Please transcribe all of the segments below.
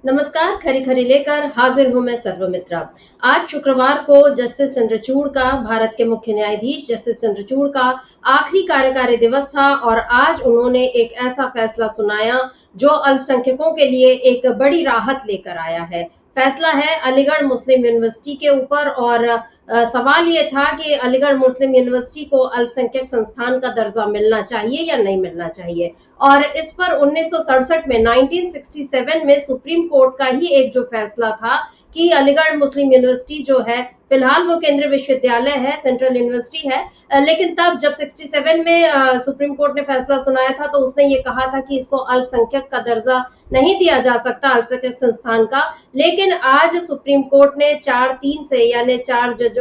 नमस्कार, खरी खरी लेकर हाजिर हूं मैं सर्वमित्रा। आज शुक्रवार को जस्टिस चंद्रचूड़ का, भारत के मुख्य न्यायाधीश जस्टिस चंद्रचूड़ का आखिरी कार्यकारी दिवस था और आज उन्होंने एक ऐसा फैसला सुनाया जो अल्पसंख्यकों के लिए एक बड़ी राहत लेकर आया है। फैसला है अलीगढ़ मुस्लिम यूनिवर्सिटी के ऊपर और सवाल ये था कि अलीगढ़ मुस्लिम यूनिवर्सिटी को अल्पसंख्यक संस्थान का दर्जा मिलना चाहिए या नहीं मिलना चाहिए। और इस पर 1967 में 1967 में सुप्रीम कोर्ट का ही एक जो फैसला था कि अलीगढ़ मुस्लिम यूनिवर्सिटी जो है, फिलहाल वो केंद्रीय विश्वविद्यालय है, सेंट्रल यूनिवर्सिटी है, लेकिन तब जब 67 में सुप्रीम कोर्ट ने फैसला सुनाया था तो उसने ये कहा था कि इसको अल्पसंख्यक का दर्जा नहीं दिया जा सकता, अल्पसंख्यक संस्थान का। लेकिन आज सुप्रीम कोर्ट ने 4-3 से, यानी 4 जजों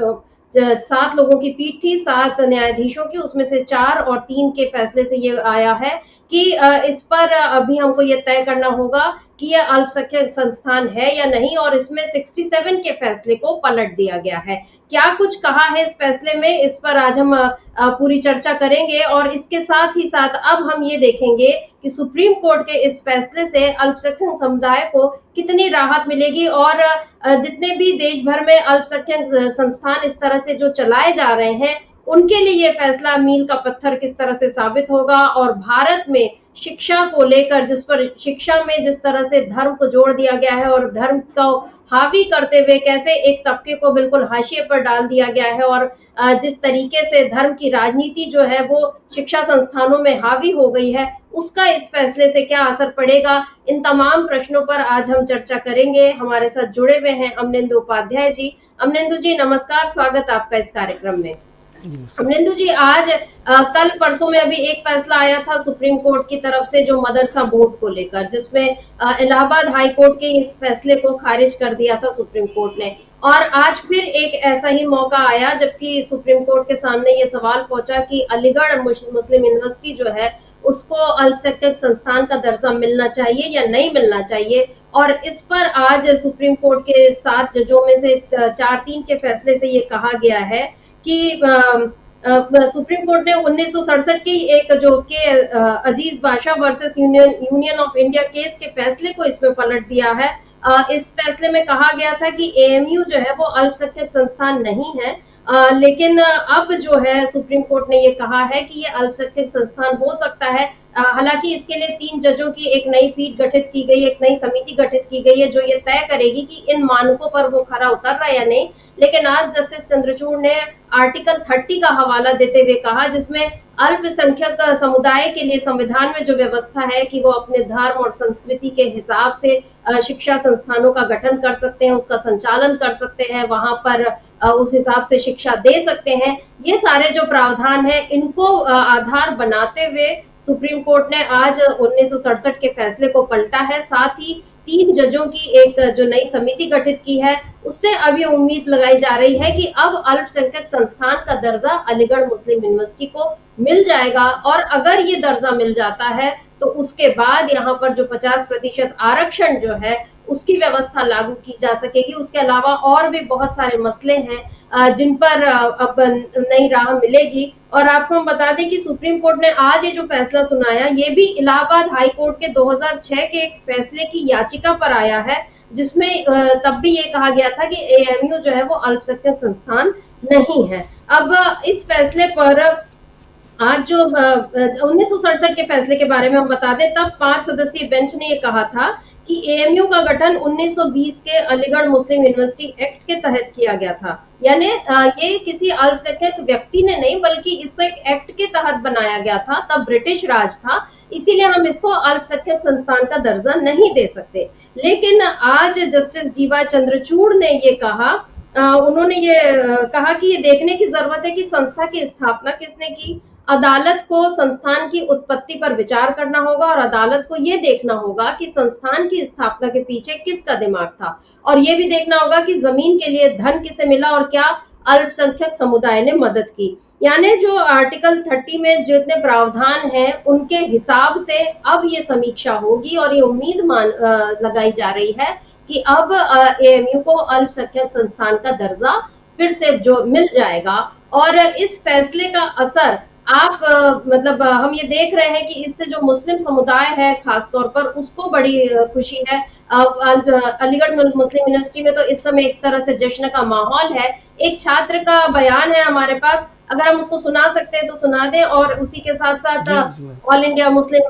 7 लोगों की पीठ थी, 7 न्यायाधीशों की, उसमें से 4 और 3 के फैसले से ये आया है कि इस पर अभी हमको ये तय करना होगा कि यह अल्पसंख्यक संस्थान है या नहीं, और इसमें 67 के फैसले को पलट दिया गया है। क्या कुछ कहा है इस फैसले में, इस पर आज हम पूरी चर्चा करेंगे और इसके साथ ही साथ अब हम ये देखेंगे कि सुप्रीम कोर्ट के इस फैसले से अल्पसंख्यक समुदाय को कितनी राहत मिलेगी और जितने भी देश भर में अल्पसंख्यक संस्थान इस तरह से जो चलाए जा रहे हैं, उनके लिए ये फैसला मील का पत्थर किस तरह से साबित होगा। और भारत में शिक्षा को लेकर, जिस पर शिक्षा में जिस तरह से धर्म को जोड़ दिया गया है और धर्म को हावी करते हुए कैसे एक तबके को बिल्कुल हाशिए पर डाल दिया गया है, और जिस तरीके से धर्म की राजनीति जो है वो शिक्षा संस्थानों में हावी हो गई है, उसका इस फैसले से क्या असर पड़ेगा, इन तमाम प्रश्नों पर आज हम चर्चा करेंगे। हमारे साथ जुड़े हुए हैं अमनेंदु उपाध्याय जी। अमनेंदु जी नमस्कार, स्वागत आपका इस कार्यक्रम में। अमनेंदु जी, आज कल परसों में अभी एक फैसला आया था सुप्रीम कोर्ट की तरफ से जो मदरसा बोर्ड को लेकर, जिसमें इलाहाबाद हाई कोर्ट के फैसले को खारिज कर दिया था सुप्रीम कोर्ट ने, और आज फिर एक ऐसा ही मौका आया जबकि सुप्रीम कोर्ट के सामने ये सवाल पहुंचा कि अलीगढ़ मुस्लिम यूनिवर्सिटी जो है उसको अल्पसंख्यक संस्थान का दर्जा मिलना चाहिए या नहीं मिलना चाहिए। और इस पर आज सुप्रीम कोर्ट के 7 जजों में से 4-3 के फैसले से ये कहा गया है कि सुप्रीम कोर्ट ने 1967 की एक जो के अजीज बादशाह versus union of India case के फैसले को इसमें पलट दिया है। इस फैसले में कहा गया था कि एएमयू जो है वो अल्पसंख्यक संस्थान नहीं है, लेकिन अब जो है सुप्रीम कोर्ट ने ये कहा है कि ये अल्पसंख्यक संस्थान हो सकता है। हालांकि इसके लिए 3 जजों की एक नई पीठ गठित की गई, एक नई समिति गठित की गई है जो ये तय करेगी कि इन मानकों पर वो खरा उतर रहा है या नहीं। लेकिन आज जस्टिस चंद्रचूड़ ने आर्टिकल 30 का हवाला देते हुए कहा, जिसमें अल्पसंख्यक समुदाय के लिए संविधान में जो व्यवस्था है कि वो अपने धर्म और संस्कृति के हिसाब से शिक्षा संस्थानों का गठन कर सकते हैं, उसका संचालन कर सकते हैं, वहां पर उस हिसाब से शिक्षा दे सकते हैं। ये सारे जो प्रावधान हैं, इनको आधार बनाते हुए सुप्रीम कोर्ट ने आज 1967 के फैसले को पलटा है। साथ ही 3 जजों की एक जो नई समिति गठित की है, उससे अब ये उम्मीद लगाई जा रही है कि अब अल्पसंख्यक संस्थान का दर्जा अलीगढ़ मुस्लिम यूनिवर्सिटी को मिल जाएगा, और अगर ये दर्जा मिल जाता है तो उसके बाद यहाँ पर जो 50% आरक्षण जो है उसकी व्यवस्था लागू की जा सकेगी। उसके अलावा और भी बहुत सारे मसले हैं जिन पर अब नई राह मिलेगी। और आपको हम बता दें कि सुप्रीम कोर्ट ने आज ये जो फैसला सुनाया, ये भी इलाहाबाद हाई कोर्ट के 2006 के एक फैसले की याचिका पर आया है, जिसमें तब भी ये कहा गया था कि एएमयू जो है वो अल्पसंख्यक संस्थान नहीं है। अब इस फैसले पर आज जो 1967 के फैसले के बारे में हम बता दें, तब 5 सदस्यीय बेंच ने ये कहा था कि एएमयू का गठन 1920 के अलीगढ़ मुस्लिम यूनिवर्सिटी एक्ट के तहत किया गया था। यानी ये किसी अल्पसंख्यक व्यक्ति ने नहीं, बल्कि इसको एक एक्ट के तहत बनाया गया था, तब ब्रिटिश राज था, इसीलिए हम इसको अल्पसंख्यक संस्थान का दर्जा नहीं दे सकते। लेकिन आज जस्टिस डीवाई चंद्रचूड़ ने ये कहा, उन्होंने ये कहा कि ये देखने की जरूरत है कि संस्था की स्थापना किसने की। अदालत को संस्थान की उत्पत्ति पर विचार करना होगा और अदालत को ये देखना होगा कि संस्थान की स्थापना के पीछे किसका दिमाग था, और ये भी देखना होगा कि जमीन के लिए धन किसे मिला और क्या अल्पसंख्यक समुदाय ने मदद की। यानी जो आर्टिकल 30 में जितने प्रावधान हैं उनके हिसाब से अब ये समीक्षा होगी, और ये उम्मीद लगाई जा रही है कि अब एएमयू को अल्पसंख्यक संस्थान का दर्जा फिर से जो मिल जाएगा। और इस फैसले का असर आप मतलब हम ये देख रहे हैं कि इससे जो मुस्लिम समुदाय है खास तौर पर उसको बड़ी खुशी है। अलीगढ़ मुस्लिम यूनिवर्सिटी में तो इस समय एक तरह से जश्न का माहौल है। एक छात्र का बयान है हमारे पास, अगर हम उसको सुना सकते हैं तो सुना दें, और उसी के साथ-साथ जी जी ऑल इंडिया मुस्लिम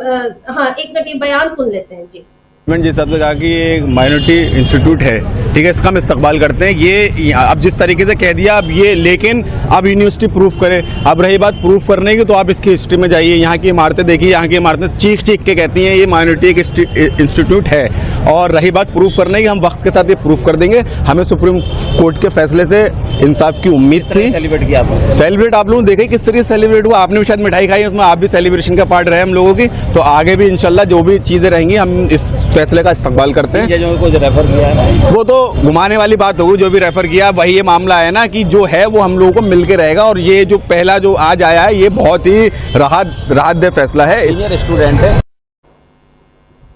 हाँ, एक मिनट ये बयान सुन लेते हैं। जी। जिस हिसाब से कहा कि ये एक माइनॉरिटी इंस्टीट्यूट है, ठीक है, इसका हम इस्तकबाल करते हैं। ये अब जिस तरीके से कह दिया अब ये, लेकिन अब यूनिवर्सिटी प्रूफ करे। अब रही बात प्रूफ करने की, तो आप इसकी हिस्ट्री में जाइए, यहाँ की इमारतें देखिए, यहाँ की इमारतें चीख चीख के कहती हैं ये माइनॉरिटी एक इंस्टीट्यूट है। और रही बात प्रूफ करने की, हम वक्त के साथ ये प्रूफ कर देंगे। हमें सुप्रीम कोर्ट के फैसले से इंसाफ की उम्मीद थी। सेलिब्रेट किया आपने? सेलिब्रेट आप लोग देखे किस तरीके से सेलिब्रेट हुआ। आपने भी शायद मिठाई खाई, उसमें आप भी सेलिब्रेशन का पार्ट रहे हम लोगों की। तो आगे भी इंशाल्लाह जो भी चीजें रहेंगी हम इस फैसले का इस्तकबाल करते हैं। जजों को जो रेफर किया है वो तो घुमाने वाली बात होगी, जो भी रेफर किया वही ये मामला है ना, कि जो है वो हम लोगों को मिलके रहेगा। और ये जो पहला जो आज आया है ये बहुत ही राहत दे फैसला है। सीनियर स्टूडेंट है।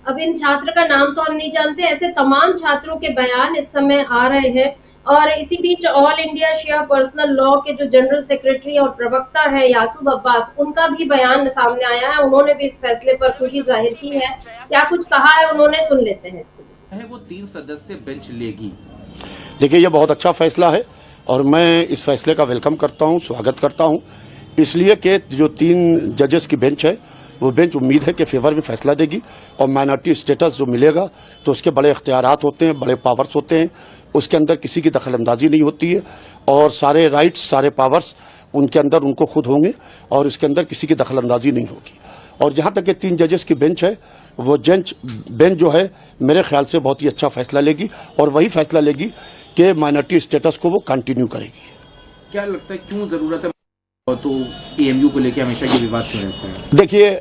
अब इन छात्र का नाम तो हम नहीं जानते, ऐसे तमाम छात्रों के बयान इस समय आ रहे हैं। और इसी बीच ऑल इंडिया शिया पर्सनल लॉ के जो जनरल सेक्रेटरी और प्रवक्ता हैं यासूब अब्बास, उनका भी बयान सामने आया है। उन्होंने भी इस फैसले पर खुशी जाहिर की है। क्या कुछ कहा है उन्होंने, सुन लेते हैं इसको। वो 3 सदस्य बेंच लेगी। देखिए, ये बहुत अच्छा फैसला है और मैं इस फैसले का वेलकम करता हूं, स्वागत करता हूं, इसलिए कि जो 3 जजेस की बेंच है वो बेंच उम्मीद है कि फेवर में फैसला देगी। और माइनॉरिटी स्टेटस जो मिलेगा तो उसके बड़े इख्तियारात होते हैं, बड़े पावर्स होते हैं, उसके अंदर किसी की दखलंदाजी नहीं होती है और सारे राइट्स, सारे पावर्स उनके अंदर उनको खुद होंगे और इसके अंदर किसी की दखलंदाजी नहीं होगी। और जहाँ तक कि 3 जजेस की बेंच है, वो बेंच जो है मेरे ख्याल से बहुत ही अच्छा फैसला लेगी और वही फैसला लेगी कि माइनॉरिटी स्टेटस को वो कंटिन्यू करेगी। क्या लगता है क्यों जरूरत है, तो एएमयू को लेकर हमेशा ये विवाद क्यों रहता है? देखिए,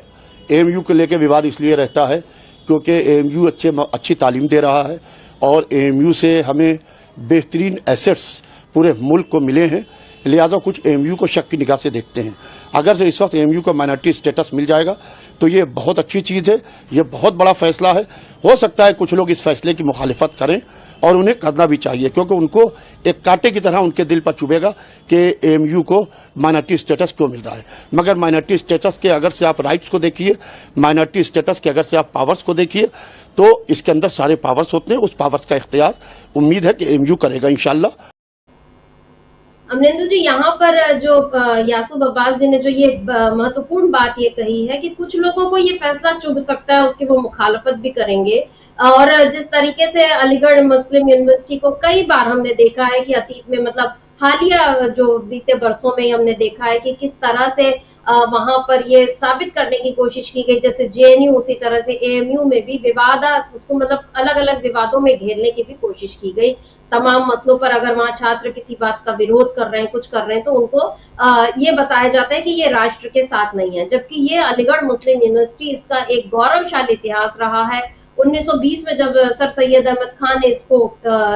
एएमयू को लेकर विवाद इसलिए रहता है क्योंकि एएमयू अच्छी तालीम दे रहा है और एएमयू से हमें बेहतरीन एसेट्स पूरे मुल्क को मिले हैं। लिहाजा कुछ एएमयू को शक की निगाह से देखते हैं। अगर से इस वक्त एएमयू को माइनॉरिटी स्टेटस मिल जाएगा तो ये बहुत अच्छी चीज़ है, ये बहुत बड़ा फैसला है। हो सकता है कुछ लोग इस फैसले की मुखालिफत करें और उन्हें करना भी चाहिए, क्योंकि उनको एक कांटे की तरह उनके दिल पर चुभेगा कि एएमयू को माइनॉरिटी स्टेटस क्यों मिल रहा है। मगर माइनॉरिटी स्टेटस के अगर से आप राइट्स को देखिए, माइनॉरिटी स्टेटस के अगर से आप पावर्स को देखिए, तो इसके अंदर सारे पावर्स होते हैं। उस पावर्स का इख्तियार उम्मीद है कि एएमयू करेगा इंशाल्लाह। अमरिंदर जी, यहाँ पर जो यासूब अब्बास जी ने जो ये महत्वपूर्ण बात ये कही है कि कुछ लोगों को ये फैसला चुभ सकता है, उसकी वो मुखालफत भी करेंगे। और जिस तरीके से अलीगढ़ मुस्लिम यूनिवर्सिटी को कई बार हमने देखा है कि अतीत में, मतलब हालिया जो बीते बरसों में हमने देखा है कि किस तरह से वहां पर ये साबित करने की कोशिश की गई, जैसे जेएनयू उसी तरह से एएमयू में भी उसको मतलब अलग अलग विवादों में घेरने की भी कोशिश की गई। तमाम मसलों पर अगर वहां छात्र किसी बात का विरोध कर रहे हैं, कुछ कर रहे हैं, तो उनको ये बताया जाता है कि ये राष्ट्र के साथ नहीं है। जबकि ये अलीगढ़ मुस्लिम यूनिवर्सिटी, इसका एक गौरवशाली इतिहास रहा है। 1920 में जब सर सैयद अहमद खान ने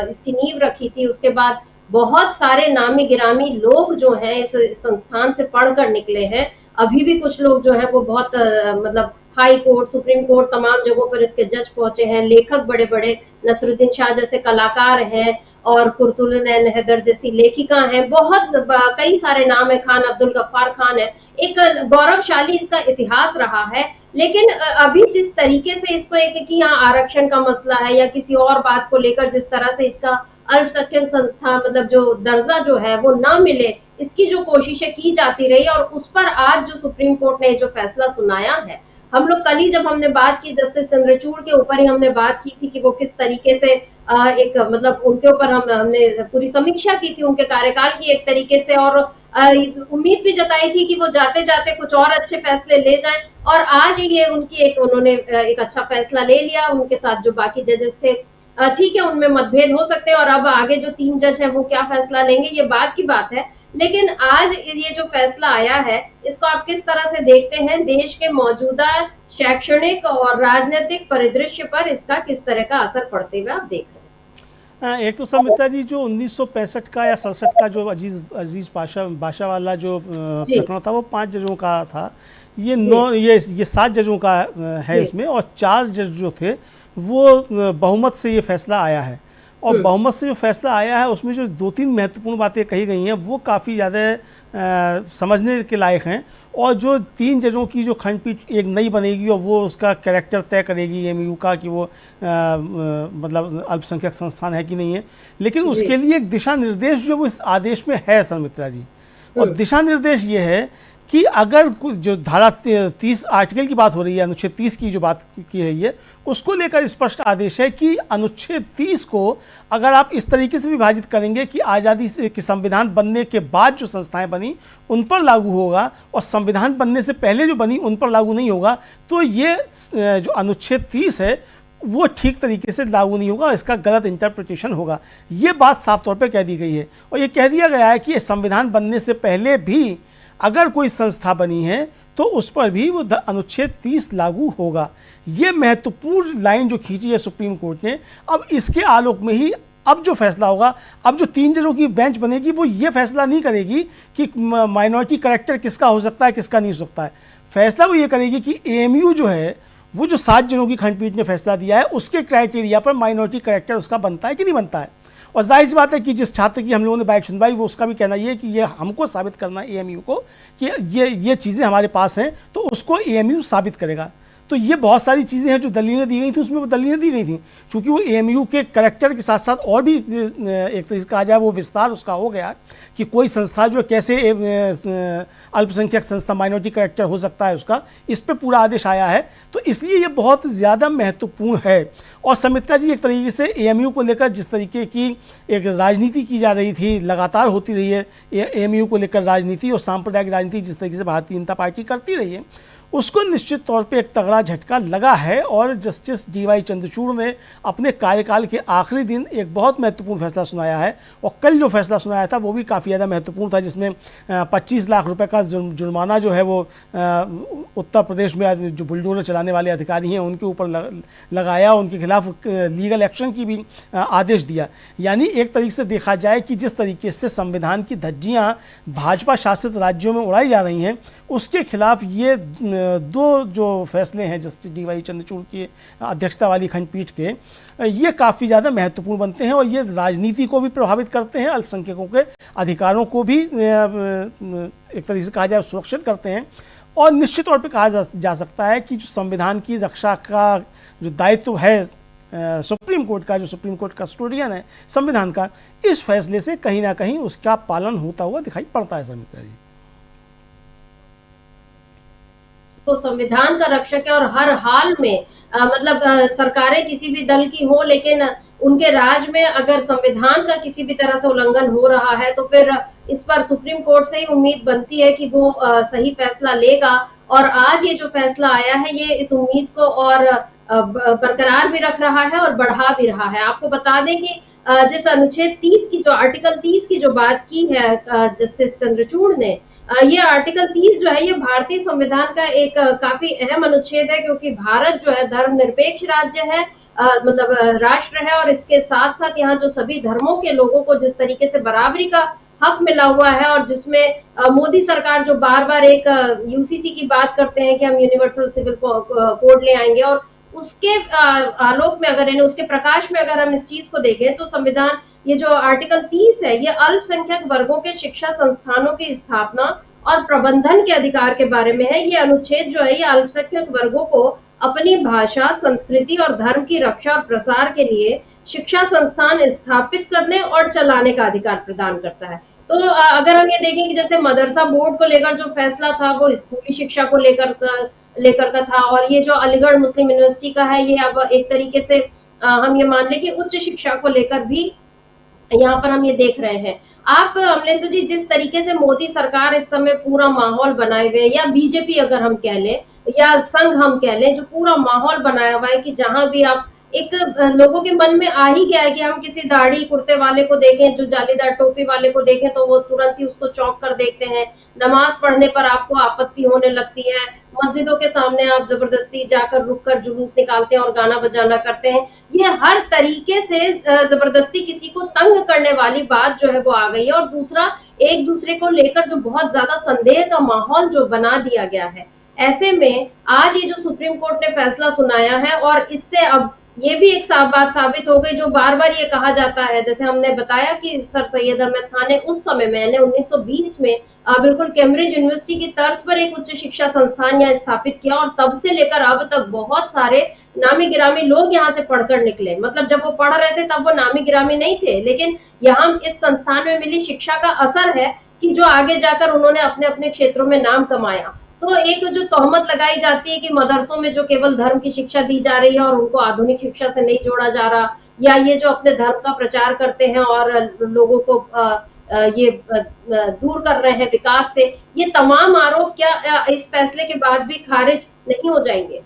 इसकी नींव रखी थी, उसके बाद बहुत सारे नामी गिरामी लोग जो हैं इस संस्थान से पढ़कर निकले हैं। अभी भी कुछ लोग जो है वो बहुत मतलब हाई कोर्ट, सुप्रीम कोर्ट, तमाम जगहों पर इसके जज पहुंचे हैं। लेखक बड़े बड़े नसरुद्दीन शाह जैसे कलाकार हैं और कुर्तुलैन हैदर जैसी लेखिका हैं। बहुत कई सारे नाम है, खान अब्दुल गफ्फार खान है। एक गौरवशाली इसका इतिहास रहा है। लेकिन अभी जिस तरीके से इसको एक कि यहाँ आरक्षण का मसला है या किसी और बात को लेकर जिस तरह से इसका अल्पसंख्यक संस्था मतलब जो दर्जा जो है वो ना मिले, इसकी जो कोशिशें की जाती रही और उस पर आज जो सुप्रीम कोर्ट ने जो फैसला सुनाया है, हम लोग कल ही जब हमने बात की जस्टिस चंद्रचूड़ के ऊपर ही हमने बात की थी कि वो किस तरीके से एक मतलब उनके ऊपर हमने पूरी समीक्षा की थी उनके कार्यकाल की एक तरीके से, और उम्मीद भी जताई थी कि वो जाते जाते कुछ और अच्छे फैसले ले जाएं। और आज ये उन्होंने एक अच्छा फैसला ले लिया। उनके साथ जो बाकी जजेस थे, ठीक है, उनमें मतभेद हो सकते हैं और अब आगे जो 3 जज हैं वो क्या फैसला लेंगे ये बात की बात है। लेकिन आज ये जो फैसला आया है, इसको आप किस तरह से देखते हैं? देश के मौजूदा शैक्षणिक और राजनीतिक परिदृश्य पर इसका किस तरह का असर पड़ते हुए आप देख रहे हैं? एक तो समिता जी, जो 1965 का या 67 का जो अजीज बाशा वाला जो प्रकरण था वो 5 जजों का था। ये 7 जजों का है इसमें, और 4 जज जो थे वो बहुमत से ये फैसला आया है। और बहुमत से जो फैसला आया है उसमें जो 2-3 महत्वपूर्ण बातें कही गई हैं वो काफ़ी ज़्यादा समझने के लायक हैं। और जो 3 जजों की जो खंडपीठ एक नई बनेगी और वो उसका कैरेक्टर तय करेगी एएमयू का कि वो मतलब अल्पसंख्यक संस्थान है कि नहीं है, लेकिन उसके लिए एक दिशा निर्देश जो वो इस आदेश में है सुमित्रा जी। और दिशा निर्देश ये है कि अगर जो धारा 30 आर्टिकल की बात हो रही है, अनुच्छेद 30 की जो बात की है ये, उसको लेकर स्पष्ट आदेश है कि अनुच्छेद 30 को अगर आप इस तरीके से विभाजित करेंगे कि आज़ादी से कि संविधान बनने के बाद जो संस्थाएं बनी उन पर लागू होगा और संविधान बनने से पहले जो बनी उन पर लागू नहीं होगा, तो ये जो अनुच्छेद 30 है वो ठीक तरीके से लागू नहीं होगा, इसका गलत इंटरप्रिटेशन होगा। ये बात साफ तौर पे कह दी गई है। और ये कह दिया गया है कि संविधान बनने से पहले भी अगर कोई संस्था बनी है तो उस पर भी वो अनुच्छेद 30 लागू होगा। ये महत्वपूर्ण लाइन जो खींची है सुप्रीम कोर्ट ने, अब इसके आलोक में ही अब जो फैसला होगा, अब जो 3 जजों की बेंच बनेगी वो ये फैसला नहीं करेगी कि माइनॉरिटी कैरेक्टर किसका हो सकता है किसका नहीं हो सकता है। फैसला वो ये करेगी कि एएमयू जो है वो जो 7 जनों की खंडपीठ ने फैसला दिया है उसके क्राइटेरिया पर माइनॉरिटी कैरेक्टर उसका बनता है कि नहीं बनता है। और जाहिर सी बात है कि जिस छात्र की हम लोगों ने बाइट सुनवाई वो उसका भी कहना ये है कि ये हमको साबित करना है एएमयू को कि ये चीज़ें हमारे पास हैं, तो उसको एएमयू साबित करेगा। तो ये बहुत सारी चीज़ें हैं जो दलीलें दी गई थी, उसमें वो दलीलें दी गई थी क्योंकि वो एएमयू के करैक्टर के साथ साथ और भी एक तरीके से कहा जाए वो विस्तार उसका हो गया कि कोई संस्था जो कैसे अल्पसंख्यक संस्था माइनॉरिटी करैक्टर हो सकता है उसका, इस पे पूरा आदेश आया है। तो इसलिए ये बहुत ज़्यादा महत्वपूर्ण है। और सुमित्रा जी, एक तरीके से एएमयू को लेकर जिस तरीके की एक राजनीति की जा रही थी, लगातार होती रही है एएमयू को लेकर राजनीति और सांप्रदायिक राजनीति जिस तरीके से भारतीय जनता पार्टी करती रही है, उसको निश्चित तौर पे एक तगड़ा झटका लगा है। और जस्टिस डीवाई चंद्रचूड़ ने अपने कार्यकाल के आखिरी दिन एक बहुत महत्वपूर्ण फैसला सुनाया है। और कल जो फैसला सुनाया था वो भी काफ़ी ज़्यादा महत्वपूर्ण था, जिसमें 25 लाख रुपए का जुर्माना जो है वो उत्तर प्रदेश में जो बुलडोजर चलाने वाले अधिकारी हैं उनके ऊपर लगाया, उनके खिलाफ लीगल एक्शन की भी आदेश दिया। यानी एक तरीके से देखा जाए कि जिस तरीके से संविधान की धज्जियाँ भाजपा शासित राज्यों में उड़ाई जा रही हैं उसके खिलाफ ये 2 जो फैसले हैं जस्टिस डीवाई चंद्रचूड़ की अध्यक्षता वाली खंडपीठ के, ये काफ़ी ज़्यादा महत्वपूर्ण बनते हैं और ये राजनीति को भी प्रभावित करते हैं, अल्पसंख्यकों के अधिकारों को भी एक तरीके से कहा जाए सुरक्षित करते हैं। और निश्चित तौर पे कहा जा सकता है कि जो संविधान की रक्षा का जो दायित्व है सुप्रीम कोर्ट का, जो सुप्रीम कोर्ट कस्टोडियन है संविधान का, इस फैसले से कहीं ना कहीं उसका पालन होता हुआ दिखाई पड़ता है। सुमित्रा जी, तो संविधान का रक्षक है और हर हाल में मतलब सरकारें किसी भी दल की हो, लेकिन उनके राज में अगर संविधान का किसी भी तरह से उल्लंघन हो रहा है तो फिर इस पर सुप्रीम कोर्ट से ही उम्मीद बनती है कि वो सही फैसला लेगा। और आज ये जो फैसला आया है ये इस उम्मीद को और बरकरार भी रख रहा है और बढ़ा भी रहा है। आपको बता दें कि जिस अनुच्छेद 30 की जो आर्टिकल 30 की जो बात की है जस्टिस चंद्रचूड़ ने, ये आर्टिकल 30 जो है ये भारतीय संविधान का एक काफी अहम अनुच्छेद है, क्योंकि भारत जो है धर्मनिरपेक्ष राज्य है, मतलब राष्ट्र है, और इसके साथ साथ यहाँ जो सभी धर्मों के लोगों को जिस तरीके से बराबरी का हक मिला हुआ है, और जिसमें मोदी सरकार जो बार बार एक यूसीसी की बात करते हैं कि हम यूनिवर्सल सिविल कोड ले आएंगे, और उसके आलोक में अगर उसके प्रकाश में अगर हम इस चीज को देखें तो संविधान ये जो आर्टिकल 30 है ये अल्पसंख्यक वर्गों के शिक्षा संस्थानों की स्थापना और प्रबंधन के अधिकार के बारे में है। ये अनुच्छेद जो है ये अल्पसंख्यक वर्गों को अपनी भाषा, संस्कृति और धर्म की रक्षा और प्रसार के लिए शिक्षा संस्थान स्थापित करने और चलाने का अधिकार प्रदान करता है। तो अगर हम ये देखें कि जैसे मदरसा बोर्ड को लेकर जो फैसला था वो स्कूली शिक्षा को लेकर का था, और ये जो अलीगढ़ मुस्लिम यूनिवर्सिटी का है ये अब एक तरीके से हम ये मान लें कि उच्च शिक्षा को लेकर भी यहाँ पर हम ये देख रहे हैं। आप अमलेंदु जी, जिस तरीके से मोदी सरकार इस समय पूरा माहौल बनाए हुए, या बीजेपी अगर हम कह लें या संघ हम कह लें, जो पूरा माहौल बनाया हुआ है कि जहां भी आप एक लोगों के मन में आ ही गया है कि हम किसी दाढ़ी कुर्ते वाले को देखें, जो जालीदार टोपी वाले को देखें तो वो तुरंत ही उसको चौंक कर देखते हैं। नमाज पढ़ने पर आपको आपत्ति होने लगती है, मस्जिदों के सामने आप जबरदस्ती जाकर रुककर जुलूस निकालते हैं और गाना बजाना करते हैं। ये हर तरीके से जबरदस्ती किसी को तंग करने वाली बात जो है वो आ गई है। और दूसरा, एक दूसरे को लेकर जो बहुत ज्यादा संदेह का माहौल जो बना दिया गया है, ऐसे में आज ये जो सुप्रीम कोर्ट ने फैसला सुनाया है और इससे अब ये भी एक बात साबित हो गई जो बार बार ये कहा जाता है, जैसे हमने बताया कि सर सैयद अहमद खान ने उस समय में 1920 में बिल्कुल कैम्ब्रिज यूनिवर्सिटी की तर्ज पर एक उच्च शिक्षा संस्थान यहाँ स्थापित किया और तब से लेकर अब तक बहुत सारे नामी गिरामी लोग यहाँ से पढ़कर निकले। मतलब जब वो पढ़ रहे थे तब वो नामी गिरामी नहीं थे, लेकिन यहाँ इस संस्थान में मिली शिक्षा का असर है कि जो आगे जाकर उन्होंने अपने अपने क्षेत्रों में नाम कमाया। तो एक जो तोहमत लगाई जाती है कि मदरसों में जो केवल धर्म की शिक्षा दी जा रही है और उनको आधुनिक शिक्षा से नहीं जोड़ा जा रहा, या ये जो अपने धर्म का प्रचार करते हैं और लोगों को ये दूर कर रहे हैं विकास से, ये तमाम आरोप क्या इस फैसले के बाद भी खारिज नहीं हो जाएंगे?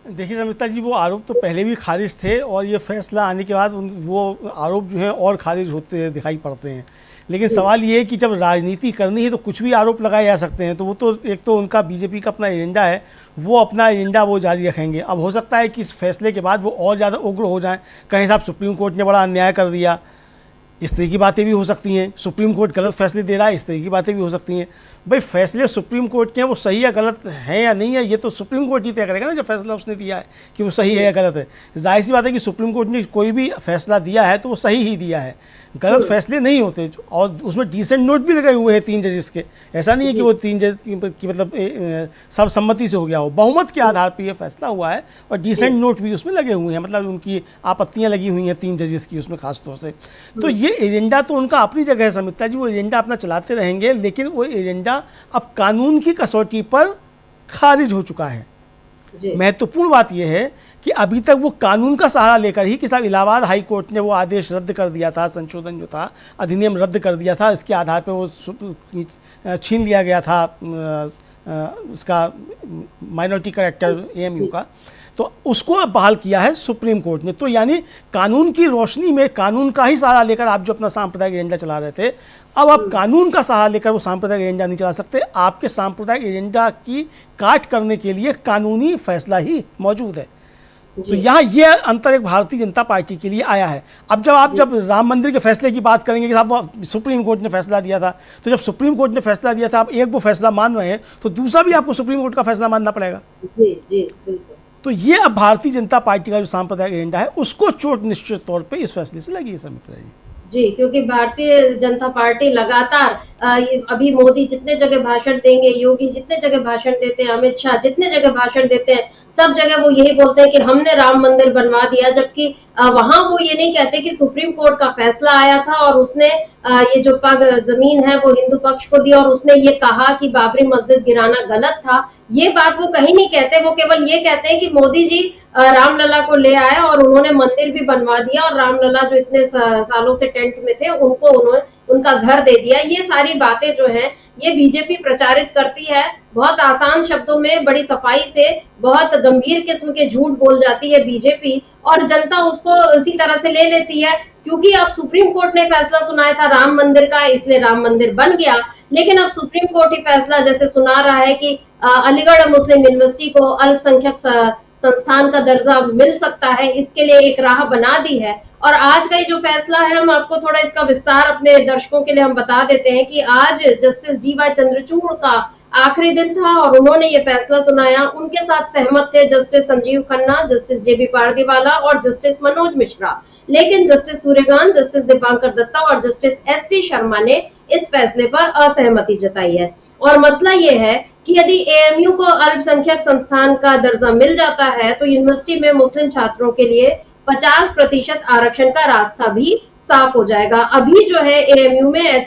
देखिए समिता जी, वो आरोप तो पहले भी खारिज थे और ये फैसला आने के बाद वो आरोप जो है और खारिज होते दिखाई पड़ते हैं। लेकिन सवाल ये है कि जब राजनीति करनी है तो कुछ भी आरोप लगाए जा सकते हैं। तो वो तो एक तो उनका बीजेपी का अपना एजेंडा है, वो अपना एजेंडा वो जारी रखेंगे। अब हो सकता है कि इस फैसले के बाद वो और ज़्यादा उग्र हो जाएं, कहीं साहब सुप्रीम कोर्ट ने बड़ा अन्याय कर दिया, इस तरह की बातें भी हो सकती हैं। सुप्रीम कोर्ट गलत फैसले दे रहा है, इस तरह की बातें भी हो सकती हैं। भाई फैसले सुप्रीम कोर्ट के हैं, वो सही या गलत है या नहीं है, ये तो सुप्रीम कोर्ट ही तय करेगा ना, जो फैसला उसने दिया है कि वो सही है या गलत है। जाहिर सी बात है कि सुप्रीम कोर्ट ने कोई भी फैसला दिया है तो वो सही ही दिया है, गलत फैसले नहीं होते। और उसमें डिसेंट नोट भी लगे हुए हैं 3 जजेस के। ऐसा नहीं है कि वो 3 जज की मतलब सर्वसम्मति से हो गया हो, बहुमत के आधार पर यह फैसला हुआ है और डिसेंट नोट भी उसमें लगे हुए हैं, मतलब उनकी आपत्तियाँ लगी हुई हैं 3 जजेस की उसमें खासतौर से। तो ये एजेंडा तो उनका अपनी जगह है समिता जी, वो एजेंडा अपना चलाते रहेंगे, लेकिन वो एजेंडा अब कानून की कसौटी पर खारिज हो चुका है। महत्वपूर्ण बात यह है कि अभी तक वो कानून का सहारा लेकर ही कि साहब इलाहाबाद हाई कोर्ट ने वो आदेश रद्द कर दिया था, संशोधन जो था अधिनियम रद्द कर दिया था, इसके आधार पर वो छीन लिया गया था इसका माइनॉरिटी कैरेक्टर एएमयू का, तो उसको अब बहाल किया है सुप्रीम कोर्ट ने। तो यानी कानून की रोशनी में कानून का ही सहारा लेकर आप जो अपना सांप्रदायिक एजेंडा चला रहे थे, अब आप कानून का सहारा लेकर वो सांप्रदायिक एजेंडा नहीं चला सकते। आपके सांप्रदायिक एजेंडा की काट करने के लिए कानूनी फैसला ही मौजूद है। तो यहाँ ये अंतर एक भारतीय जनता पार्टी के लिए आया है। अब जब राम मंदिर के फैसले की बात करेंगे कि साहब वो सुप्रीम कोर्ट ने फैसला दिया था, तो जब सुप्रीम कोर्ट ने फैसला दिया था, आप एक वो फैसला मान रहे हैं तो दूसरा भी आपको सुप्रीम कोर्ट का फैसला मानना पड़ेगा। जी जी बिल्कुल। तो ये अब भारतीय जनता पार्टी का जो सांप्रदायिक एजेंडा है उसको चोट निश्चित तौर पे इस फैसले से लगी है समित्रा जी। जी, क्योंकि भारतीय जनता पार्टी लगातार अभी मोदी जितने जगह भाषण देंगे, योगी जितने जगह भाषण देते हैं, अमित शाह जितने जगह भाषण देते हैं, सब जगह वो यही बोलते हैं कि हमने राम मंदिर बनवा दिया, जबकि वहां वो ये नहीं कहते कि सुप्रीम कोर्ट का फैसला आया था और उसने ये जो जमीन है वो हिंदू पक्ष को दी और उसने ये कहा कि बाबरी मस्जिद गिराना गलत था। ये बात वो कहीं नहीं कहते, वो केवल ये कहते हैं कि मोदी जी रामलला को ले आए और उन्होंने मंदिर भी बनवा दिया और रामलला जो इतने सालों से टेंट में थे उनको उन्होंने उनका घर दे दिया। ये सारी बातें जो हैं ये बीजेपी प्रचारित करती है, बहुत आसान शब्दों में बड़ी सफाई से बहुत गंभीर किस्म के झूठ बोल जाती है बीजेपी और जनता उसको उसी तरह से ले लेती है। क्योंकि अब सुप्रीम कोर्ट ने फैसला सुनाया था राम मंदिर का, इसलिए राम मंदिर बन गया, लेकिन अब सुप्रीम कोर्ट ही फैसला जैसे सुना रहा है कि अलीगढ़ मुस्लिम यूनिवर्सिटी को अल्पसंख्यक संस्थान का दर्जा मिल सकता है, इसके लिए एक राह बना दी है। और आज का ये जो फैसला है, हम आपको थोड़ा इसका विस्तार अपने दर्शकों के लिए हम बता देते हैं कि आज जस्टिस डी.वाई. चंद्रचूड़ का आखिरी दिन था और उन्होंने ये फैसला सुनाया। उनके साथ सहमत थे justice Sanjeev Khanna, justice JB. Pardiwala और जस्टिस मनोज मिश्रा, लेकिन जस्टिस सूर्यकांत, जस्टिस दीपांकर दत्ता और जस्टिस एस.सी. शर्मा ने इस फैसले पर असहमति जताई है। और मसला ये है कि यदि एएमयू को अल्पसंख्यक संस्थान का दर्जा मिल जाता है तो यूनिवर्सिटी में मुस्लिम छात्रों के लिए 50% आरक्षण का रास्ता भी साफ हो जाएगा। अभी जो है एएमयू में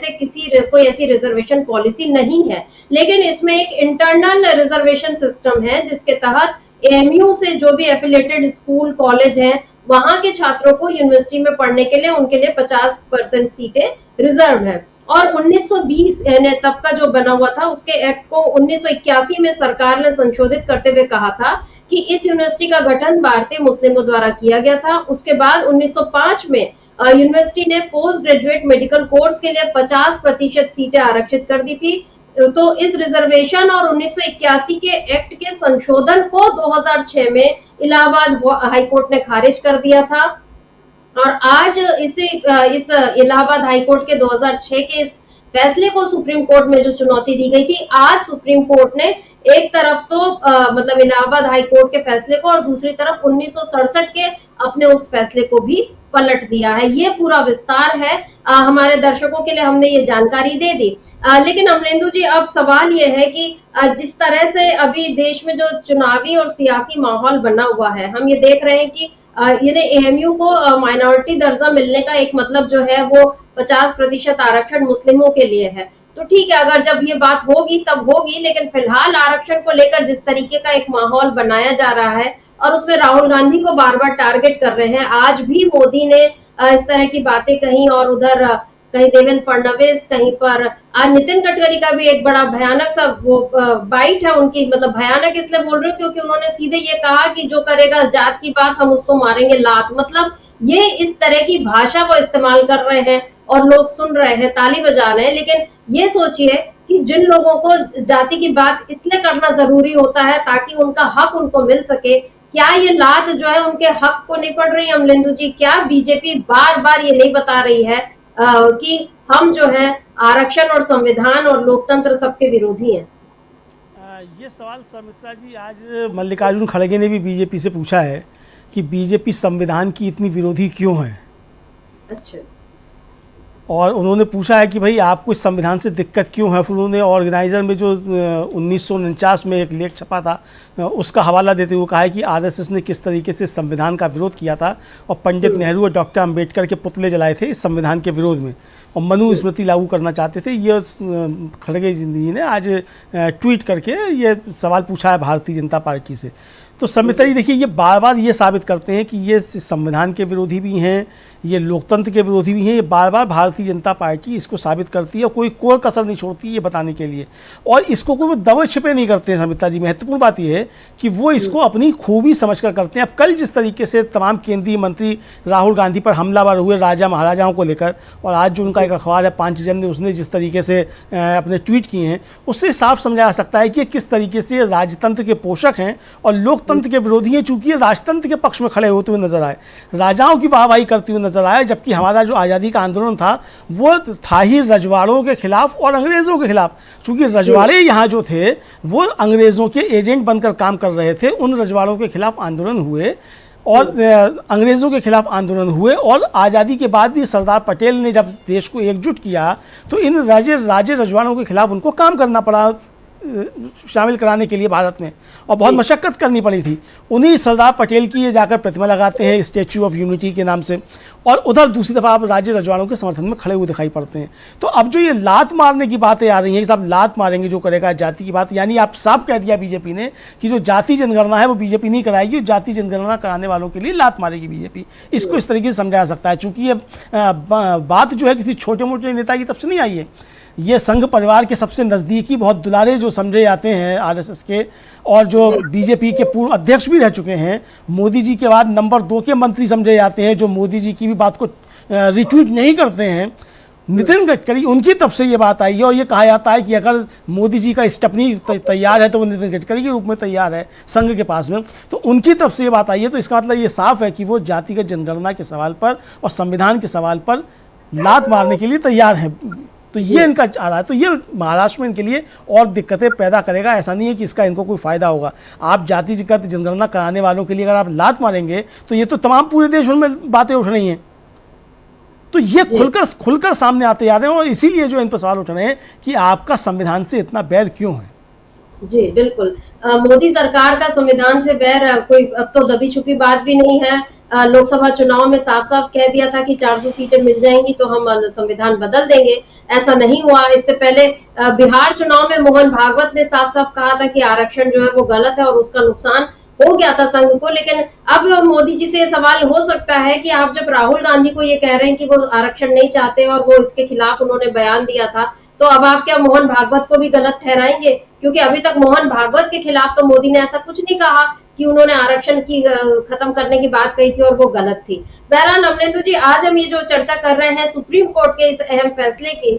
कोई ऐसी रिजर्वेशन पॉलिसी नहीं है, लेकिन इसमें एक इंटरनल रिजर्वेशन सिस्टम है जिसके तहत एएमयू से जो भी एफिलिएटेड स्कूल कॉलेज हैं वहां के छात्रों को यूनिवर्सिटी में पढ़ने के लिए उनके लिए 50% सीटें रिजर्व है। और 1920 यानी तब का जो बना हुआ था उसके एक्ट को 1981 में सरकार ने संशोधित करते हुए कहा था कि इस यूनिवर्सिटी का गठन भारतीय मुस्लिमों द्वारा किया गया था। उसके बाद 1905 में यूनिवर्सिटी ने पोस्ट ग्रेजुएट मेडिकल कोर्स के लिए 50% सीटें आरक्षित कर दी थी। तो इस रिजर्वेशन और 1981 के एक्ट के संशोधन को 2006 में इलाहाबाद हाई कोर्ट ने खारिज कर दिया था। और आज इस इलाहाबाद हाई कोर्ट के 2006 के इस फैसले को सुप्रीम कोर्ट में जो चुनौती दी गई थी, आज सुप्रीम कोर्ट ने एक तरफ तो मतलब इलाहाबाद हाई कोर्ट के फैसले को और दूसरी तरफ 1967 के अपने उस फैसले को भी पलट दिया है। ये पूरा विस्तार है, हमारे दर्शकों के लिए हमने ये जानकारी दे दी। लेकिन अमरेंदु जी, अब सवाल ये है कि जिस तरह से अभी देश में जो चुनावी और सियासी माहौल बना हुआ है, हम ये देख रहे हैं कि यदि एएमयू को माइनॉरिटी दर्जा मिलने का एक मतलब जो है वो 50% आरक्षण मुस्लिमों के लिए है, तो ठीक है, अगर जब ये बात होगी तब होगी, लेकिन फिलहाल आरक्षण को लेकर जिस तरीके का एक माहौल बनाया जा रहा है और उसमें राहुल गांधी को बार बार टारगेट कर रहे हैं। आज भी मोदी ने इस तरह की बातें कही और उधर कहीं देवेंद्र फडणवीस, कहीं पर आज नितिन गडकरी का भी एक बड़ा भयानक सा वो बाइट है उनकी। मतलब भयानक इसलिए बोल रही हूँ क्योंकि उन्होंने सीधे ये कहा कि जो करेगा जात की बात हम उसको मारेंगे लात। मतलब ये इस तरह की भाषा वो इस्तेमाल कर रहे हैं और लोग सुन रहे हैं, ताली बजा रहे हैं। लेकिन ये सोचिए कि जिन लोगों को जाति की बात इसलिए करना जरूरी होता है ताकि उनका हक उनको मिल सके, क्या ये लात जो है उनके हक को नहीं पड़ रही है अमलेंदु जी? क्या बीजेपी बार बार ये नहीं बता रही है कि हम जो है आरक्षण और संविधान और लोकतंत्र सबके विरोधी हैं? ये सवाल समित्रा जी आज मल्लिकार्जुन खड़गे ने भी बीजेपी से पूछा है कि बीजेपी संविधान की इतनी विरोधी क्यों है। अच्छा। और उन्होंने पूछा है कि भाई आपको इस संविधान से दिक्कत क्यों है। फिर उन्होंने ऑर्गेनाइजर में जो 1949 में एक लेख छपा था उसका हवाला देते हुए कहा है कि आरएसएस ने किस तरीके से संविधान का विरोध किया था और पंडित नेहरू और डॉक्टर अंबेडकर के पुतले जलाए थे इस संविधान के विरोध में और मनु स्मृति लागू करना चाहते थे। ये खड़गे जी ने आज ट्वीट करके ये सवाल पूछा है भारतीय जनता पार्टी से। तो समित्रा जी देखिए, ये बार बार ये साबित करते हैं कि ये संविधान के विरोधी भी हैं, ये लोकतंत्र के विरोधी भी हैं। ये बार बार भारतीय जनता पार्टी इसको साबित करती है और कोई कोर कसर नहीं छोड़ती ये बताने के लिए, और इसको कोई दबे छिपे नहीं करते हैं। समित्रा जी, महत्वपूर्ण बात ये है कि वो इसको अपनी खूबी समझकर करते हैं। अब कल जिस तरीके से तमाम केंद्रीय मंत्री राहुल गांधी पर हमलावर हुए राजा महाराजाओं को लेकर, और आज जो उनका एक अखबार है पांचजन्य, उसने जिस तरीके से अपने ट्वीट किए हैं, उससे साफ समझा जा सकता है कि किस तरीके से राजतंत्र के पोषक हैं और लोकतंत्र के विरोधी हैं। चूंकि राजतंत्र के पक्ष में खड़े होते हुए नजर आए, राजाओं की वाहवाही करते हुए नजर आए, जबकि हमारा जो आज़ादी का आंदोलन था वो था ही रजवाड़ों के खिलाफ और अंग्रेज़ों के खिलाफ। चूंकि रजवाड़े यहाँ जो थे वो अंग्रेज़ों के एजेंट बनकर काम कर रहे थे, उन रजवाड़ों के खिलाफ आंदोलन हुए और अंग्रेज़ों के खिलाफ आंदोलन हुए। और आज़ादी के बाद भी सरदार पटेल ने जब देश को एकजुट किया तो इन राजे रजवाड़ों के खिलाफ उनको काम करना पड़ा शामिल कराने के लिए भारत में, और बहुत मशक्क़त करनी पड़ी थी। उन्हीं सरदार पटेल की ये जाकर प्रतिमा लगाते हैं स्टैच्यू ऑफ यूनिटी के नाम से, और उधर दूसरी दफ़ा आप राज्य रजवाड़ों के समर्थन में खड़े हुए दिखाई पड़ते हैं। तो अब जो ये लात मारने की बातें आ रही हैं कि साहब लात मारेंगे जो करेगा जाति की बात, यानी आप साफ कह दिया बीजेपी ने कि जो जाति जनगणना है वो बीजेपी नहीं कराएगी, जाति जनगणना कराने वालों के लिए लात मारेगी बीजेपी। इसको इस तरीके से समझा जा सकता है। चूँकि ये बात जो है किसी छोटे मोटे नेता की तरफ से नहीं आई है, ये संघ परिवार के सबसे नज़दीकी बहुत दुलारे जो समझे जाते हैं आरएसएस के, और जो बीजेपी के पूर्व अध्यक्ष भी रह चुके हैं, मोदी जी के बाद नंबर 2 के मंत्री समझे जाते हैं, जो मोदी जी की भी बात को रिट्वीट नहीं करते हैं, नितिन गडकरी, उनकी तरफ से ये बात आई है। और ये कहा जाता है कि अगर मोदी जी का स्टेपनी तैयार है तो वो नितिन गडकरी के रूप में तैयार है संघ के पास में, तो उनकी तरफ से ये बात आई है। तो इसका मतलब ये साफ है कि वो जातिगत जनगणना के सवाल पर और संविधान के सवाल पर लात मारने के लिए तैयार हैं। तो ये इनका आ रहा है, तो ये महाराष्ट्र में इनके लिए और दिक्कतें पैदा करेगा। ऐसा नहीं है कि इसका इनको कोई फ़ायदा होगा। आप जातिगत जनगणना कराने वालों के लिए अगर आप लात मारेंगे तो ये तो तमाम पूरे देश में बातें उठ रही हैं। तो ये खुलकर सामने आते जा रहे हैं, और इसीलिए जो इन पर सवाल उठ रहे हैं कि आपका संविधान से इतना बैर क्यों है। जी बिल्कुल, मोदी सरकार का संविधान से बैर कोई अब तो दबी छुपी बात भी नहीं है। लोकसभा चुनाव में साफ साफ कह दिया था कि 400 सीटें मिल जाएंगी तो हम संविधान बदल देंगे, ऐसा नहीं हुआ। इससे पहले बिहार चुनाव में मोहन भागवत ने साफ साफ कहा था कि आरक्षण जो है वो गलत है और उसका नुकसान हो गया था संघ को। लेकिन अब मोदी जी से सवाल हो सकता है कि आप जब राहुल गांधी को ये कह रहे हैं कि वो आरक्षण नहीं चाहते और वो इसके खिलाफ उन्होंने बयान दिया था, तो अब आप क्या मोहन भागवत को भी गलत ठहराएंगे? क्योंकि अभी तक मोहन भागवत के खिलाफ तो मोदी ने ऐसा कुछ नहीं कहा कि उन्होंने आरक्षण की खत्म करने की बात कही थी और वो गलत थी। बहरहाल अमरेंदु जी, आज हम ये जो चर्चा कर रहे हैं सुप्रीम कोर्ट के इस अहम फैसले की,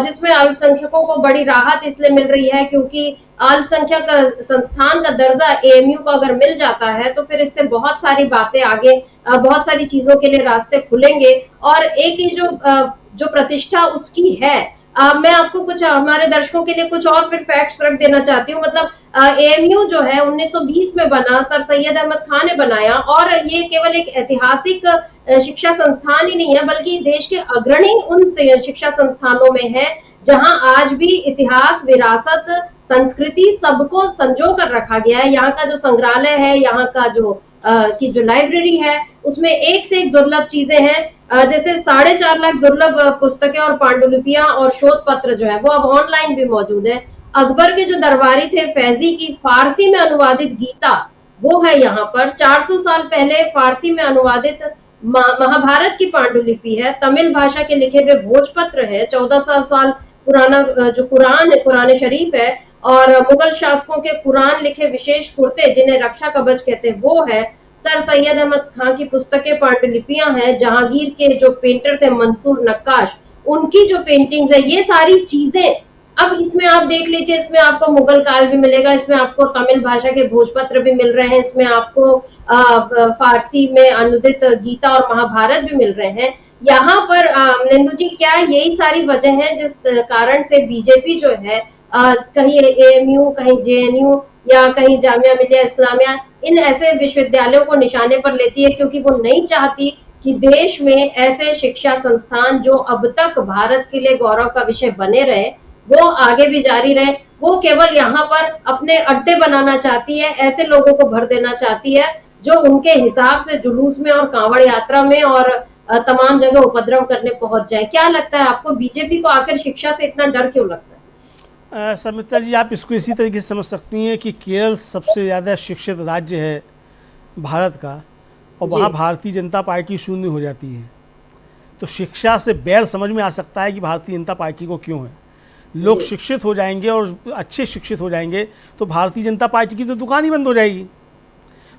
जिसमें अल्पसंख्यकों को बड़ी राहत इसलिए मिल रही है क्योंकि अल्पसंख्यक संस्थान का दर्जा एएमयू को अगर मिल जाता है तो फिर इससे बहुत सारी बातें आगे, बहुत सारी चीजों के लिए रास्ते खुलेंगे, और एक ही जो प्रतिष्ठा उसकी है मैं आपको कुछ हमारे दर्शकों के लिए कुछ और फिर फैक्ट्स रख देना चाहती हूँ। मतलब एएमयू जो है 1920 में बना, सर सैयद अहमद खान ने बनाया, और ये केवल एक ऐतिहासिक शिक्षा संस्थान ही नहीं है, बल्कि देश के अग्रणी उन शिक्षा संस्थानों में है जहां आज भी इतिहास, विरासत, संस्कृति सबको संजो कर रखा गया है। यहाँ का जो संग्रहालय है, यहाँ का जो लाइब्रेरी है, उसमें एक से एक दुर्लभ चीजें हैं। जैसे 4.5 लाख दुर्लभ पुस्तकें और पांडुलिपियां और शोध पत्र जो है वो अब ऑनलाइन भी मौजूद है। अकबर के जो दरबारी थे फैजी की फारसी में अनुवादित गीता वो है यहाँ पर। 400 साल पहले फारसी में अनुवादित महाभारत की पांडुलिपि है। तमिल भाषा के लिखे हुए भोजपत्र है। 1400 साल पुराना जो कुरान है, कुरान शरीफ है, और मुगल शासकों के कुरान लिखे विशेष कुर्ते जिन्हें रक्षा कवच कहते हैं वो है। सर सैयद अहमद खान की पुस्तकें, पांडुलिपियां हैं। जहांगीर के जो पेंटर थे मंसूर नक्काश, उनकी जो पेंटिंग्स है, ये सारी चीजें अब इसमें आप देख लीजिए, इसमें आपको मुगल काल भी मिलेगा, इसमें आपको तमिल भाषा के भोजपत्र भी मिल रहे हैं, इसमें आपको फारसी में अनुदित गीता और महाभारत भी मिल रहे हैं। यहाँ पर मनिंदु जी, क्या यही सारी वजह है जिस कारण से बीजेपी जो है कहीं एएमयू, कहीं जेएनयू या कहीं जामिया मिलिया इस्लामिया, इन ऐसे विश्वविद्यालयों को निशाने पर लेती है, क्योंकि वो नहीं चाहती कि देश में ऐसे शिक्षा संस्थान जो अब तक भारत के लिए गौरव का विषय बने रहे वो आगे भी जारी रहे। वो केवल यहाँ पर अपने अड्डे बनाना चाहती है, ऐसे लोगों को भर देना चाहती है जो उनके हिसाब से जुलूस में और कांवड़ यात्रा में और तमाम जगह उपद्रव करने पहुंच जाए। क्या लगता है आपको, बीजेपी को आखिर शिक्षा से इतना डर क्यों लगता है? समिता जी, आप इसको इसी तरीके से समझ सकती हैं कि केरल सबसे ज़्यादा शिक्षित राज्य है भारत का, और वहाँ भारतीय जनता पार्टी शून्य हो जाती है। तो शिक्षा से बैर समझ में आ सकता है कि भारतीय जनता पार्टी को क्यों है। लोग शिक्षित हो जाएंगे और अच्छे शिक्षित हो जाएंगे तो भारतीय जनता पार्टी की तो दुकान ही बंद हो जाएगी।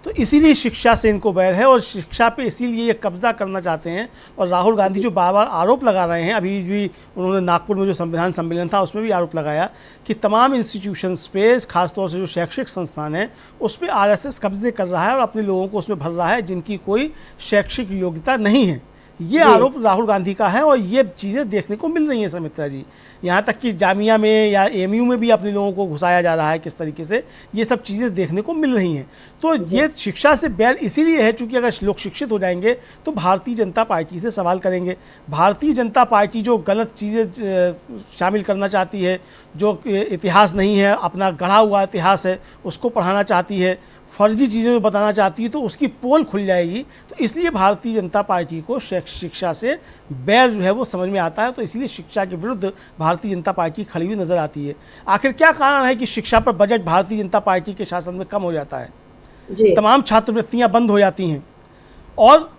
तो इसीलिए शिक्षा से इनको बैर है और शिक्षा पे इसीलिए ये कब्जा करना चाहते हैं। और राहुल गांधी जो बार बार आरोप लगा रहे हैं, अभी भी उन्होंने नागपुर में जो संविधान सम्मेलन था उसमें भी आरोप लगाया कि तमाम इंस्टीट्यूशंस पे, खासतौर से जो शैक्षिक संस्थान हैं उस पर आरएसएस कब्जे कर रहा है और अपने लोगों को उसमें भर रहा है जिनकी कोई शैक्षिक योग्यता नहीं है। ये आरोप राहुल गांधी का है और ये चीज़ें देखने को मिल रही हैं समित्रा जी। यहाँ तक कि जामिया में या एएमयू में भी अपने लोगों को घुसाया जा रहा है किस तरीके से, ये सब चीज़ें देखने को मिल रही हैं। तो ये शिक्षा से बैर इसीलिए है क्योंकि अगर लोग शिक्षित हो जाएंगे तो भारतीय जनता पार्टी से सवाल करेंगे। भारतीय जनता पार्टी जो गलत चीज़ें शामिल करना चाहती है, जो इतिहास नहीं है, अपना गढ़ा हुआ इतिहास है उसको पढ़ाना चाहती है, फर्जी चीज़ें बताना चाहती है, तो उसकी पोल खुल जाएगी। तो इसलिए भारतीय जनता पार्टी को शिक्षा से बैर जो है वो समझ में आता है। तो इसलिए शिक्षा के विरुद्ध भारतीय जनता पार्टी खड़ी हुई नज़र आती है। आखिर क्या कारण है कि शिक्षा पर बजट भारतीय जनता पार्टी के शासन में कम हो जाता है? तमाम छात्रवृत्तियाँ बंद हो जाती हैं और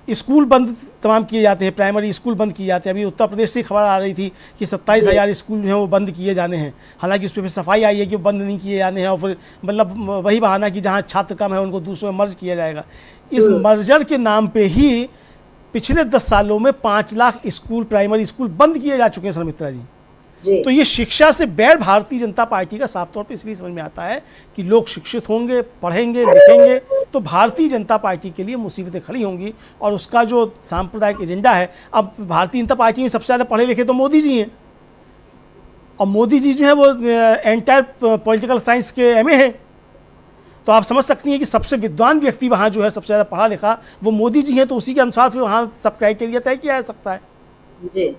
स्कूल बंद तमाम किए जाते हैं, प्राइमरी स्कूल बंद किए जाते हैं। अभी उत्तर प्रदेश से खबर आ रही थी कि 27,000 स्कूल जो हैं वो बंद किए जाने हैं। हालांकि उस पर फिर सफाई आई है कि वो बंद नहीं किए जाने हैं और फिर मतलब वही बहाना कि जहां छात्र कम है उनको दूसरों में मर्ज किया जाएगा। इस मर्जर के नाम पे ही पिछले 10 सालों में 5 लाख स्कूल, प्राइमरी स्कूल बंद किए जा चुके हैं सुमित्रा जी। तो ये शिक्षा से बैर भारतीय जनता पार्टी का साफ तौर पे इसलिए समझ में आता है कि लोग शिक्षित होंगे, पढ़ेंगे, लिखेंगे तो भारतीय जनता पार्टी के लिए मुसीबतें खड़ी होंगी और उसका जो सांप्रदायिक एजेंडा है। अब भारतीय जनता पार्टी में सबसे ज़्यादा पढ़े लिखे तो मोदी जी हैं और मोदी जी जो है वो एंटायर पॉलिटिकल साइंस के एमए हैं। तो आप समझ सकती हैं कि सबसे विद्वान व्यक्ति वहाँ जो है सबसे ज़्यादा पढ़ा लिखा वो मोदी जी हैं। तो उसी के अनुसार फिर वहाँ सब क्राइटेरिया तय किया जा सकता है जी।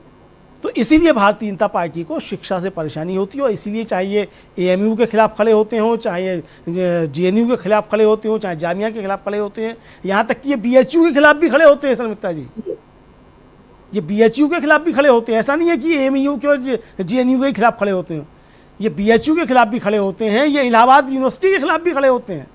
तो इसीलिए भारतीय जनता पार्टी को शिक्षा से परेशानी होती है और इसीलिए चाहे ये एएमयू के खिलाफ खड़े होते हों, चाहे जेएनयू के खिलाफ खड़े होते हों, चाहे जामिया के खिलाफ खड़े होते हैं, यहाँ तक कि ये बीएचयू के खिलाफ भी खड़े होते हैं समित्रा जी। ये बीएचयू के खिलाफ भी खड़े होते हैं। ऐसा नहीं है कि एएमयू के और जेएनयू के खिलाफ खड़े होते हैं, ये बीएचयू के खिलाफ भी खड़े होते हैं, ये इलाहाबाद यूनिवर्सिटी के खिलाफ भी खड़े होते हैं।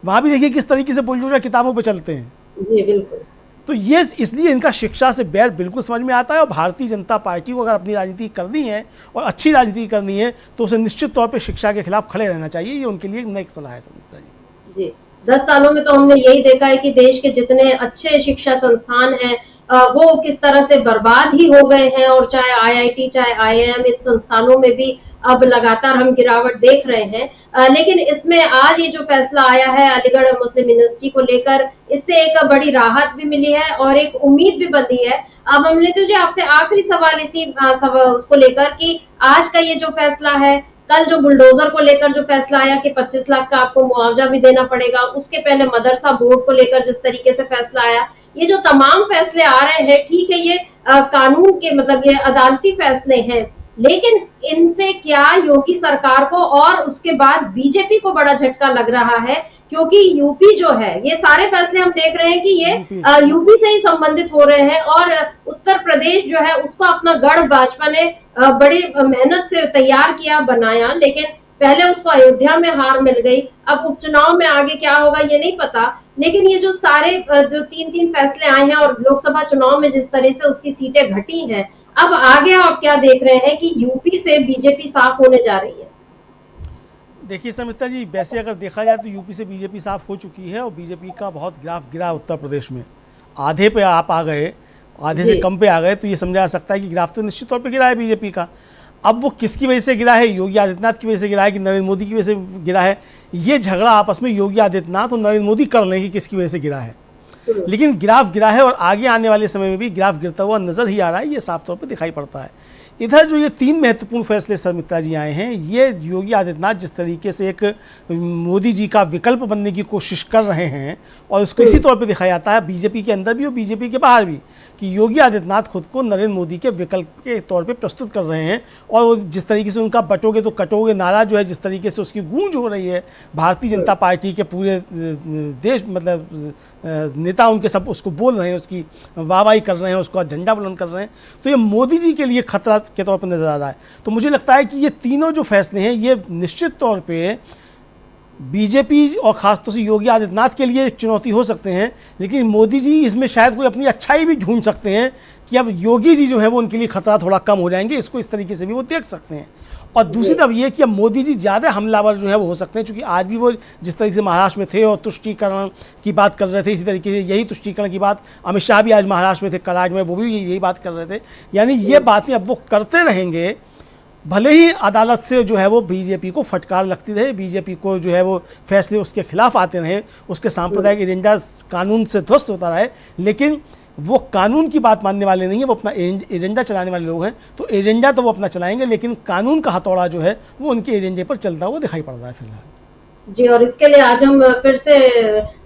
वहाँ भी देखिए किस तरीके से बुलडोजर किताबों पर चलते हैं। जी बिल्कुल। तो ये इसलिए इनका शिक्षा से बैर बिल्कुल समझ में आता है। और भारतीय जनता पार्टी को अगर अपनी राजनीति करनी है और अच्छी राजनीति करनी है तो उसे निश्चित तौर पे शिक्षा के खिलाफ खड़े रहना चाहिए। ये उनके लिए नई सलाह है समिता जी। 10 सालों में तो हमने यही देखा है कि देश के जितने अच्छे शिक्षा संस्थान हैं वो किस तरह से बर्बाद ही हो गए हैं, और चाहे आईआईटी चाहे आईआईएम इन संस्थानों में भी अब लगातार हम गिरावट देख रहे हैं। लेकिन इसमें आज ये जो फैसला आया है अलीगढ़ मुस्लिम यूनिवर्सिटी को लेकर, इससे एक बड़ी राहत भी मिली है और एक उम्मीद भी बंधी है। अब हम लेते जी आपसे आखिरी सवाल इसी उसको लेकर कि आज का ये जो फैसला है, कल जो बुलडोजर को लेकर जो फैसला आया कि 25 लाख का आपको मुआवजा भी देना पड़ेगा, उसके पहले मदरसा बोर्ड को लेकर जिस तरीके से फैसला आया, ये जो तमाम फैसले आ रहे हैं, ठीक है ये कानून के मतलब ये अदालती फैसले हैं, लेकिन इनसे क्या योगी सरकार को और उसके बाद बीजेपी को बड़ा झटका लग रहा है? क्योंकि यूपी जो है, ये सारे फैसले हम देख रहे हैं कि ये यूपी से ही संबंधित हो रहे हैं, और उत्तर प्रदेश जो है उसको अपना गढ़ भाजपा ने बड़ी मेहनत से तैयार किया, बनाया, लेकिन पहले उसको अयोध्या में हार मिल गई। अब उपचुनाव में आगे क्या होगा ये नहीं पता, लेकिन ये जो सारे जो तीन फैसले आए हैं और लोकसभा चुनाव में जिस तरह से उसकी सीटें घटी हैं, अब आगे आप क्या देख रहे हैं कि यूपी से बीजेपी साफ होने जा रही है? देखिए समिता जी, वैसे अगर देखा जाए तो यूपी से बीजेपी साफ हो चुकी है और बीजेपी का बहुत ग्राफ गिरा उत्तर प्रदेश में, आधे पे आप आ गए, आधे से कम पे आ गए, तो ये समझा जा सकता है कि ग्राफ तो निश्चित तौर पे गिरा है बीजेपी का। अब वो किसकी वजह से गिरा है? योगी आदित्यनाथ की वजह से गिरा है कि नरेंद्र मोदी की वजह से गिरा है? ये झगड़ा आपस में योगी आदित्यनाथ और नरेंद्र मोदी कर लेंगे किसकी वजह से गिरा है, लेकिन ग्राफ गिरा है और आगे आने वाले समय में भी ग्राफ गिरता हुआ नजर ही आ रहा है, ये साफ तौर पर दिखाई पड़ता है। इधर जो ये 3 महत्वपूर्ण फैसले शर्मिष्ठा जी आए हैं, ये योगी आदित्यनाथ जिस तरीके से एक मोदी जी का विकल्प बनने की कोशिश कर रहे हैं, और उसको इसी तौर पे दिखाया जाता है बीजेपी के अंदर भी और बीजेपी के बाहर भी, कि योगी आदित्यनाथ खुद को नरेंद्र मोदी के विकल्प के तौर पे प्रस्तुत कर रहे हैं। और जिस तरीके से उनका बटोगे तो कटोगे नारा जो है, जिस तरीके से उसकी गूंज हो रही है, भारतीय जनता पार्टी के पूरे देश मतलब नेता उनके सब उसको बोल रहे हैं, उसकी वाहवाही कर रहे हैं, उसका झंडा बुलंद कर रहे हैं, तो ये मोदी जी के लिए खतरा के तौर पर नजर आ रहा है। तो मुझे लगता है कि ये तीनों जो फैसले हैं ये निश्चित तौर पे बीजेपी और खासतौर से योगी आदित्यनाथ के लिए एक चुनौती हो सकते हैं, लेकिन मोदी जी इसमें शायद कोई अपनी अच्छाई भी ढूंढ सकते हैं कि अब योगी जी जो है वो उनके लिए खतरा थोड़ा कम हो जाएंगे, इसको इस तरीके से भी वो देख सकते हैं। और दूसरी तरफ ये कि अब मोदी जी ज़्यादा हमलावर जो है वो हो सकते हैं, क्योंकि आज भी वो जिस तरीके से महाराष्ट्र में थे और तुष्टीकरण की बात कर रहे थे, इसी तरीके से यही तुष्टीकरण की बात अमित शाह भी आज महाराष्ट्र में थे, कराज में वो भी यही बात कर रहे थे। यानी ये बातें अब वो करते रहेंगे, भले ही अदालत से जो है वो बीजेपी को फटकार लगती रहे, बीजेपी को जो है वो फैसले उसके खिलाफ आते रहे, उसके सांप्रदायिक एजेंडा कानून से ध्वस्त होता रहे, लेकिन वो कानून की बात मानने वाले नहीं है, वो अपना एजेंडा चलाने वाले लोग हैं। तो एजेंडा तो वो अपना चलाएंगे, लेकिन कानून का हथौड़ा जो है वो उनके एजेंडे पर चलता हुआ दिखाई पड़ रहा है फिलहाल। जी, और इसके लिए आज हम फिर से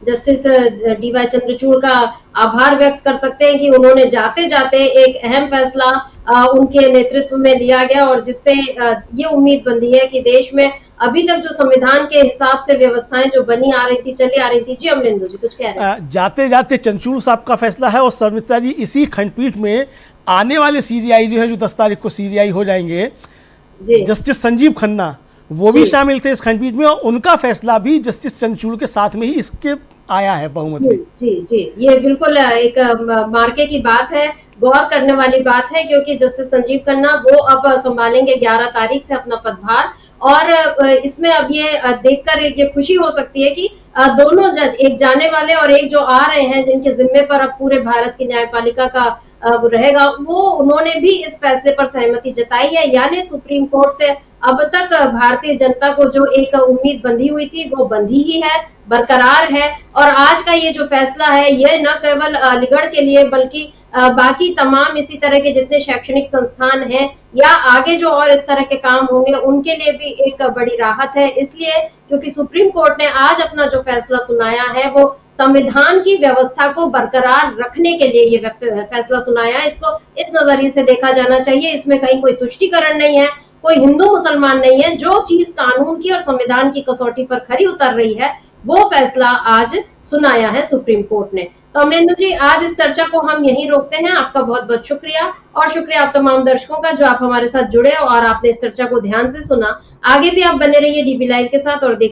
जस्टिस डीवाई चंद्रचूड़ का आभार व्यक्त कर सकते हैं कि उन्होंने जाते जाते एक अहम फैसला उनके नेतृत्व में लिया गया, और जिससे ये उम्मीद बंधी है कि देश में अभी तक जो संविधान के हिसाब से व्यवस्थाएं जो बनी आ रही थी, चली आ रही थी। जी अमरिंदर जी कुछ कह रहे हैं? जाते जाते चंद्रचूड़ साहब का फैसला है, और शर्मिष्ठा जी इसी खंडपीठ में आने वाले सीजीआई जो है, जो 10 तारीख को सीजीआई हो जाएंगे, जस्टिस संजीव खन्ना वो भी शामिल थे इस खंडपीठ में, और उनका फैसला भी जस्टिस चंद्रचूड़ के साथ में ही इसके आया है बहुमत में। जी जी, ये बिल्कुल एक मार्के की बात है, गौर करने वाली बात है, क्योंकि जस्टिस संजीव खन्ना वो अब संभालेंगे 11 तारीख से अपना पदभार, और इसमें अब ये देखकर ये खुशी हो सकती है कि दोनों जज, एक जाने वाले और एक जो आ रहे हैं, जिनके जिम्मे पर अब पूरे भारत की न्यायपालिका का रहेगा, वो उन्होंने भी इस फैसले पर सहमति जताई है। यानी सुप्रीम कोर्ट से अब तक भारतीय जनता को जो एक उम्मीद बंधी हुई थी वो बंधी ही है, बरकरार है। और आज का ये जो फैसला है, ये न केवल अलीगढ़ के लिए बल्कि बाकी तमाम इसी तरह के जितने शैक्षणिक संस्थान हैं या आगे जो और इस तरह के काम होंगे, उनके लिए भी एक बड़ी राहत है। इसलिए क्योंकि सुप्रीम कोर्ट ने आज अपना जो फैसला सुनाया है वो संविधान की व्यवस्था को बरकरार रखने के लिए ये फैसला सुनाया है। इसको इस नजरिए से देखा जाना चाहिए। इसमें कहीं कोई तुष्टीकरण नहीं है, कोई हिंदू मुसलमान नहीं है। जो चीज कानून की और संविधान की कसौटी पर खरी उतर रही है, वो फैसला आज सुनाया है सुप्रीम कोर्ट ने। तो अमरिंदर जी, आज इस चर्चा को हम यहीं रोकते हैं। आपका बहुत बहुत शुक्रिया, और शुक्रिया आप तमाम दर्शकों का जो आप हमारे साथ जुड़े और आपने इस चर्चा को ध्यान से सुना। आगे भी आप बने रहिए डीबी लाइव के साथ और